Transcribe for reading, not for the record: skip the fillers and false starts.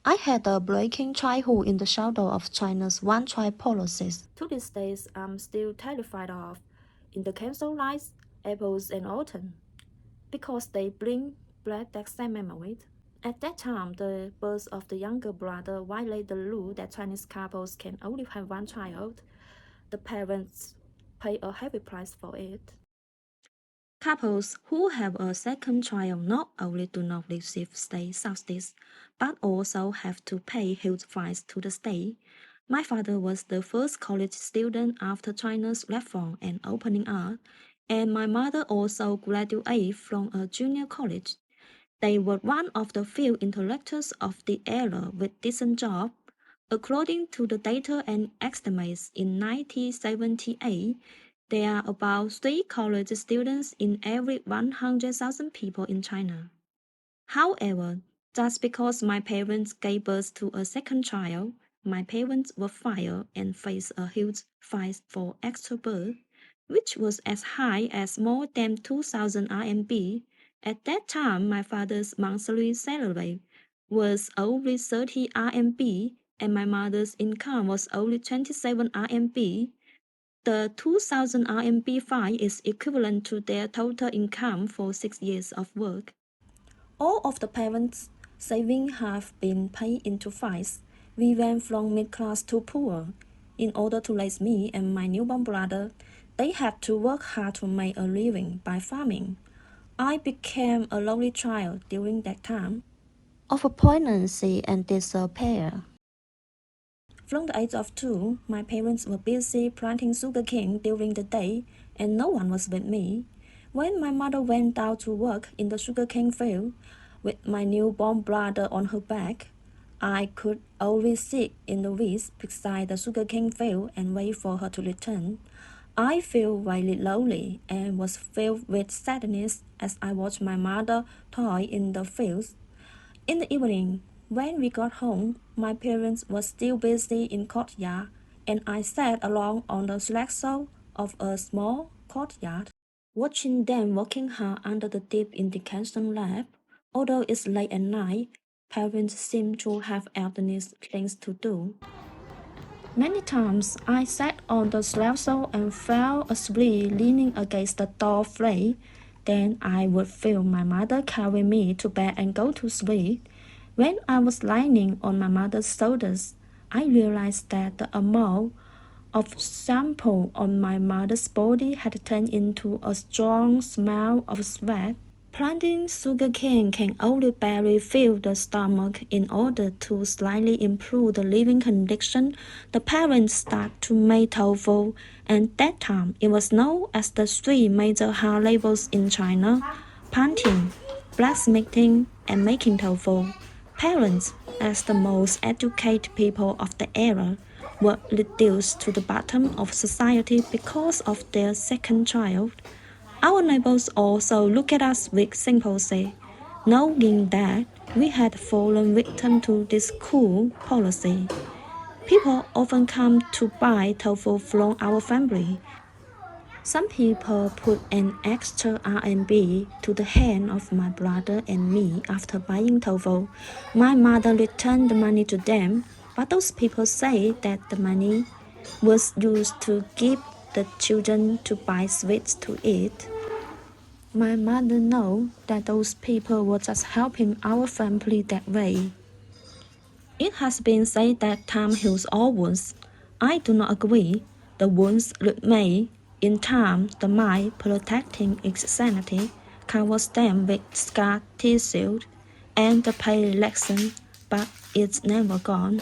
I had a breaking childhood in the shadow of China's one-child policies. To this day, I'm still terrified of in the cancel lights, apples, and autumn, because they bring back that same memory. At that time, the birth of the younger brother violated the rule that Chinese couples can only have one child. The parents pay a heavy price for it. Couples who have a second child not only do not receive state subsidies, but also have to pay huge fines to the state. My father was the first college student after China's reform and opening up, and my mother also graduated from a junior college. They were one of the few intellectuals of the era with decent jobs. According to the data and estimates in 1978, there are about 3 college students in every 100,000 people in China. However, just because my parents gave birth to a second child, my parents were fired and faced a huge fine for extra birth, which was as high as more than 2,000 RMB. At that time, my father's monthly salary was only 30 RMB and my mother's income was only 27 RMB. The 2,000 RMB fine is equivalent to their total income for 6 years of work. All of the parents' savings have been paid into fines. We went from mid-class to poor. In order to raise me and my newborn brother, they had to work hard to make a living by farming. I became a lonely child during that time of poignancy and despair. From the age of 2, my parents were busy planting sugarcane during the day, and no one was with me. When my mother went out to work in the sugarcane field, with my newborn brother on her back, I could always sit in the weeds beside the sugarcane field and wait for her to return. I felt very lonely and was filled with sadness as I watched my mother toil in the fields. In the evening, when we got home, my parents were still busy in courtyard, and I sat alone on the threshold of a small courtyard, watching them working hard under the deep indication lamp. Although it's late at night, parents seem to have endless things to do. Many times I sat on the threshold and fell asleep leaning against the door frame. Then I would feel my mother carry me to bed and go to sleep. When I was lying on my mother's shoulders, I realized that the amount of shampoo on my mother's body had turned into a strong smell of sweat. Planting sugarcane can only barely fill the stomach. In order to slightly improve the living condition, the parents start to make tofu, and that time it was known as the 3 major hard labors in China: planting, blacksmithing, and making tofu. Parents, as the most educated people of the era, were reduced to the bottom of society because of their second child. Our neighbors also looked at us with sympathy, knowing that we had fallen victim to this cruel policy. People often come to buy tofu from our family. Some people put an extra RMB to the hand of my brother and me after buying tofu. My mother returned the money to them, but those people say that the money was used to give the children to buy sweets to eat. My mother knows that those people were just helping our family that way. It has been said that time heals all wounds. I do not agree. The wounds remain. In time, the mind, protecting its sanity, covers them with scar tissue and the pain lesson, but it's never gone.